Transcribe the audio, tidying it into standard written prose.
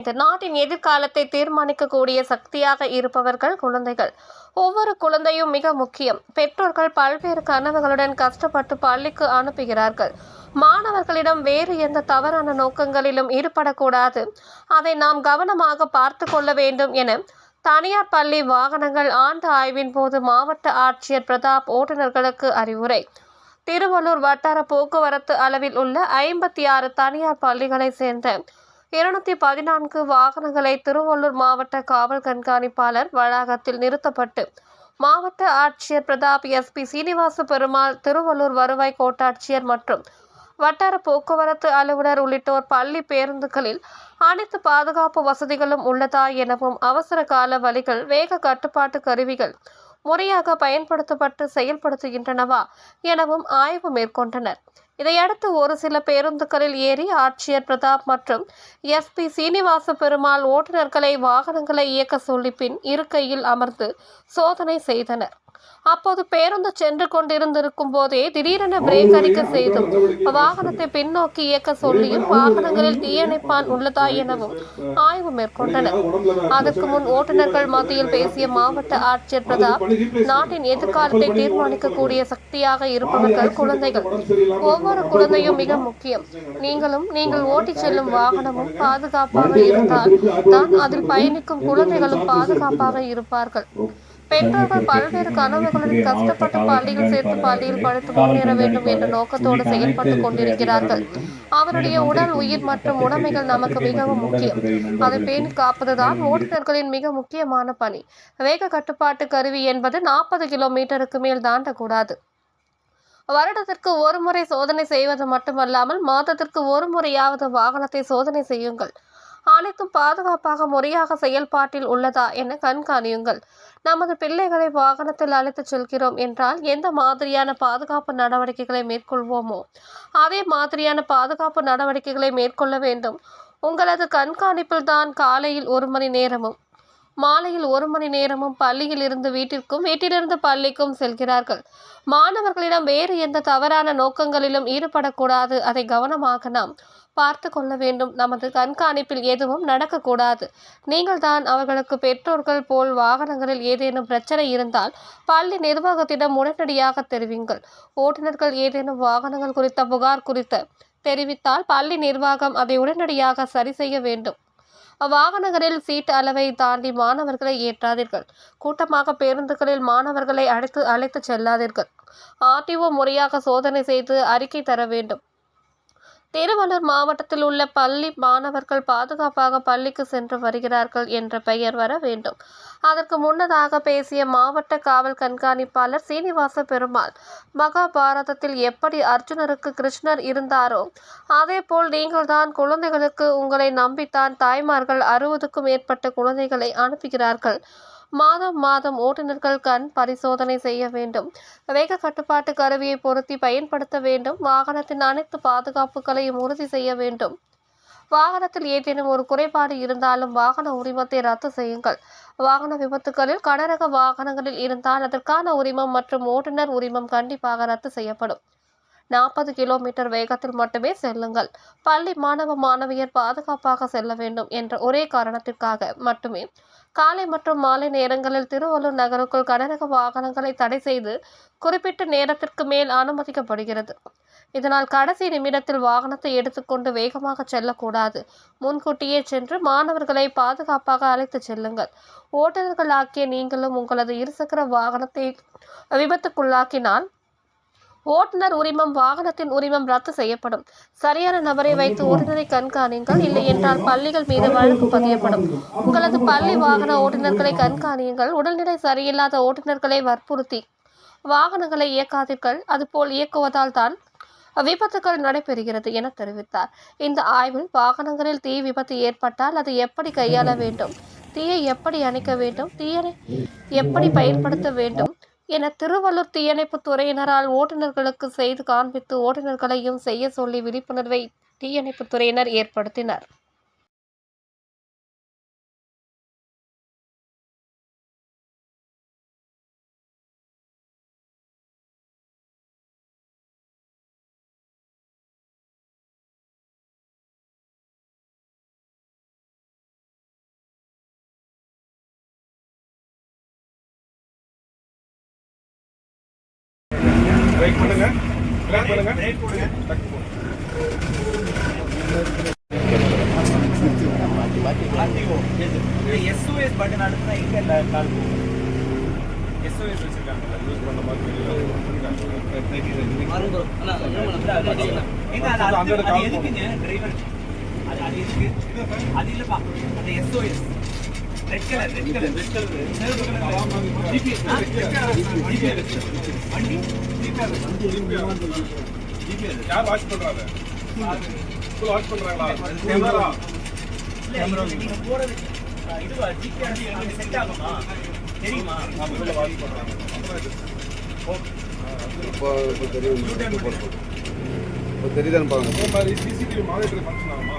இந்த நாட்டின் எதிர்காலத்தை தீர்மானிக்கக்கூடிய சக்தியாக இருப்பவர்கள் குழந்தைகள். ஒவ்வொரு குழந்தையும் மிக முக்கியம். பெற்றோர்கள் பல்வேறு கனவுகளுடன் கஷ்டப்பட்டு பள்ளிக்கு அனுப்புகிறார்கள். மாணவர்களிடம் வேறு எந்த தவறான நோக்கங்களிலும் ஈடுபடக்கூடாது. அதை நாம் கவனமாக பார்த்து கொள்ள வேண்டும் என தனியார் பள்ளி வாகனங்கள் ஆண்டு ஆய்வின் போது மாவட்ட ஆட்சியர் பிரதாப் ஓட்டுநர்களுக்கு அறிவுரை. திருவள்ளூர் வட்டார போக்குவரத்து அளவில் உள்ள 56 தனியார் பள்ளிகளை சேர்ந்த 214 வாகனங்களை திருவள்ளூர் மாவட்ட காவல் கண்காணிப்பாளர் வளாகத்தில் நிறுத்தப்பட்டு மாவட்ட ஆட்சியர் பிரதாப், SP சீனிவாச பெருமாள், திருவள்ளூர் வருவாய் கோட்டாட்சியர் மற்றும் வட்டார போக்குவரத்து அலுவலர் உள்ளிட்டோர் பள்ளி பேருந்துகளில் அனைத்து பாதுகாப்பு வசதிகளும் உள்ளதா எனவும், அவசர கால வழிகள், வேக கட்டுப்பாட்டு கருவிகள் முறையாக பயன்படுத்தப்பட்டு செயல்படுத்துகின்றனவா எனவும் ஆய்வு மேற்கொண்டனர். இதையடுத்து ஒரு சில பேருந்துகளில் ஏறி ஆட்சியர் பிரதாப் மற்றும் SP சீனிவாச பெருமாள் ஓட்டுநர்களை வாகனங்களை இயக்க சொல்லி பின் இருக்கையில் அமர்ந்து சோதனை செய்தனர். அப்போது பேருந்து சென்று கொண்டிருந்திருக்கும் போதே திடீரென பிரேக் அடிக்க செய்தும், வாகனத்தை பின்னோக்கி இயக்க சொல்லியும், வாகனங்களில் தீயணைப்பான் உள்ளதா எனவும் ஆய்வு மேற்கொண்டனர். அதற்கு முன் ஓட்டுநர்கள் மத்தியில் பேசிய மாவட்ட ஆட்சியர் பிரதாப், நாட்டின் எதிர்காலத்தை தீர்மானிக்கக்கூடிய சக்தியாக இருப்பவர்கள் குழந்தைகள். ஒவ்வொரு குழந்தையும் மிக முக்கியம். நீங்கள் ஓட்டிச் செல்லும் வாகனமும் பாதுகாப்பாக இருந்தால் தான் அதில் பயணிக்கும் குழந்தைகளும் பாதுகாப்பாக இருப்பார்கள். பெற்றோர்கள் பல்வேறு கனவுகளுடன் கஷ்டப்பட்டு பள்ளியில் சேர்த்து பள்ளியில் படித்து முன்னேற வேண்டும் என்ற நோக்கத்தோடு செயல்பட்டுக் கொண்டிருக்கிறார்கள். அவருடைய உடல், உயிர் மற்றும் உடைமைகள் நமக்கு மிகவும் முக்கியம். அதை பேணி காப்பதுதான் ஓட்டுநர்களின் மிக முக்கியமான பணி. வேக கட்டுப்பாட்டு கருவி என்பது 40 கிலோமீட்டருக்கு மேல் தாண்டக்கூடாது. வருடத்திற்கு ஒரு முறை சோதனை செய்வது மட்டுமல்லாமல் மாதத்திற்கு ஒரு முறையாவது வாகனத்தை சோதனை செய்யுங்கள். அனைத்தும் பாதுகாப்பாக முறையாக செயல்பாட்டில் உள்ளதா என கண்காணியுங்கள். நமது பிள்ளைகளை வாகனத்தில் அழைத்துச் செல்கிறோம் என்றால் எந்த மாதிரியான பாதுகாப்பு நடவடிக்கைகளை மேற்கொள்வோமோ அதே மாதிரியான பாதுகாப்பு நடவடிக்கைகளை மேற்கொள்ள வேண்டும். உங்களது கண்காணிப்பில் தான் காலையில் 1 மணி நேரமும் மாலையில் 1 மணி நேரமும் பள்ளியில் இருந்து வீட்டிற்கும், வீட்டிலிருந்து பள்ளிக்கும் செல்கிறார்கள். மாணவர்களிடம் வேறு எந்த தவறான நோக்கங்களிலும் ஈடுபடக்கூடாது. அதை கவனமாக நாம் பார்த்து கொள்ள வேண்டும். நமது கண்காணிப்பில் எதுவும் நடக்கக்கூடாது. நீங்கள் தான் அவர்களுக்கு பெற்றோர்கள் போல். வாகனங்களில் ஏதேனும் பிரச்சனை இருந்தால் பள்ளி நிர்வாகத்திடம் உடனடியாக தெரிவிங்கள். ஓட்டுநர்கள் ஏதேனும் வாகனங்கள் குறித்த புகார் குறித்து தெரிவித்தால் பள்ளி நிர்வாகம் அதை உடனடியாக சரி செய்ய வேண்டும். வாகனங்களில் சீட் அளவை தாண்டி மாணவர்களை ஏற்றாதீர்கள். கூட்டமாக பேருந்துகளில் மாணவர்களை அழைத்து செல்லாதீர்கள். RTO முறையாக சோதனை செய்து அறிக்கை தர வேண்டும். திருவள்ளூர் மாவட்டத்தில் உள்ள பள்ளி மாணவர்கள் பாதுகாப்பாக பள்ளிக்கு சென்று வருகிறார்கள் என்ற பெயர் வர வேண்டும். அதற்கு முன்னதாக பேசிய மாவட்ட காவல் கண்காணிப்பாளர் சீனிவாச பெருமாள், மகாபாரதத்தில் எப்படி அர்ஜுனருக்கு கிருஷ்ணர் இருந்தாரோ அதேபோல் நீங்கள்தான் குழந்தைகளுக்கு உங்களை நம்பித்தான் தாய்மார்கள் 60க்கும் மேற்பட்ட குழந்தைகளை அனுப்புகிறார்கள். மாதம் ஓட்டுநர்கள் கண் பரிசோதனை செய்ய வேண்டும். வேக கட்டுப்பாட்டு கருவியை பொருத்தி பயன்படுத்த வேண்டும். வாகனத்தின் அனைத்து பாதுகாப்புகளையும் உறுதி செய்ய வேண்டும். வாகனத்தில் ஏதேனும் ஒரு குறைபாடு இருந்தாலும் வாகன உரிமத்தை ரத்து செய்யுங்கள். வாகன விபத்துகளில் கனரக வாகனங்களில் இருந்தால் அதற்கான உரிமம் மற்றும் ஓட்டுநர் உரிமம் கண்டிப்பாக ரத்து செய்யப்படும். 40 கிலோமீட்டர் வேகத்தில் மட்டுமே செல்லுங்கள். பள்ளி மாணவ மாணவியர் பாதுகாப்பாக செல்ல வேண்டும் என்ற ஒரே காரணத்திற்காக மட்டுமே காலை மற்றும் மாலை நேரங்களில் திருவள்ளூர் நகருக்குள் கனரக வாகனங்களை தடை செய்து குறிப்பிட்ட நேரத்திற்கு மேல் அனுமதிக்கப்படுகிறது. இதனால் கடைசி நிமிடத்தில் வாகனத்தை எடுத்துக்கொண்டு வேகமாக செல்லக்கூடாது. முன்கூட்டியே சென்று மாணவர்களை பாதுகாப்பாக அழைத்து செல்லுங்கள். ஓட்டுநர்கள் ஆக்கிய நீங்களும் உங்களது இருசக்கர வாகனத்தை விபத்துக்குள்ளாக்கினால் ஓட்டுநர் உரிமம், வாகனத்தின் உரிமம் ரத்து செய்யப்படும். சரியான நபரை வைத்து ஓட்டுநரை கண்காணியுங்கள். இல்லை என்றால் பள்ளிகள் மீது வழக்கு பதியப்படும். உங்களது பள்ளி வாகன ஓட்டுநர்களை கண்காணியுங்கள். உடல்நிலை சரியில்லாத ஓட்டுநர்களை வற்புறுத்தி வாகனங்களை இயக்காதீர்கள். அதுபோல் இயக்குவதால் தான் விபத்துகள் நடைபெறுகிறது என தெரிவித்தார். இந்த ஆய்வில் வாகனங்களில் தீ விபத்து ஏற்பட்டால் அதை எப்படி கையாள வேண்டும், தீயை எப்படி அணைக்க வேண்டும், தீயணை எப்படி பயன்படுத்த வேண்டும் என திருவள்ளூர் தீயணைப்பு துறையினரால் ஓட்டுநர்களுக்கு செய்து காண்பித்து ஓட்டுநர்களையும் செய்ய சொல்லி விழிப்புணர்வை தீயணைப்பு துறையினர் ஏற்படுத்தினர். பிரேக் பண்ணுங்க, பிரேக் பண்ணுங்க, பிரேக் கொடுங்க. SOS பட்டன் அழுத்தினா எங்க கால் போகும்? SOS வச்சிருக்காங்கல்ல, யூஸ் பண்ண மாதிரி அது எதுக்குங்க டிரைவர்? அது எதுக்கு? அது இல்லப்பா, அந்த SOS ரெட் கலர் GPS வண்டி யார் வாட்ச் பண்றாங்க? வாட்ச் பண்றாங்களா? கேமரா நீங்க போறது இதுவா ஜிபிஆர் எங்களுக்கு செட் ஆகுமா தெரியுமா? உள்ள வாட்ச் பண்றாங்க. தெரியுதான்னு பாருங்க. அதே மாதிரி சிசிடிவி மானிட்டர் ஃபங்க்ஷன் ஆகுமா?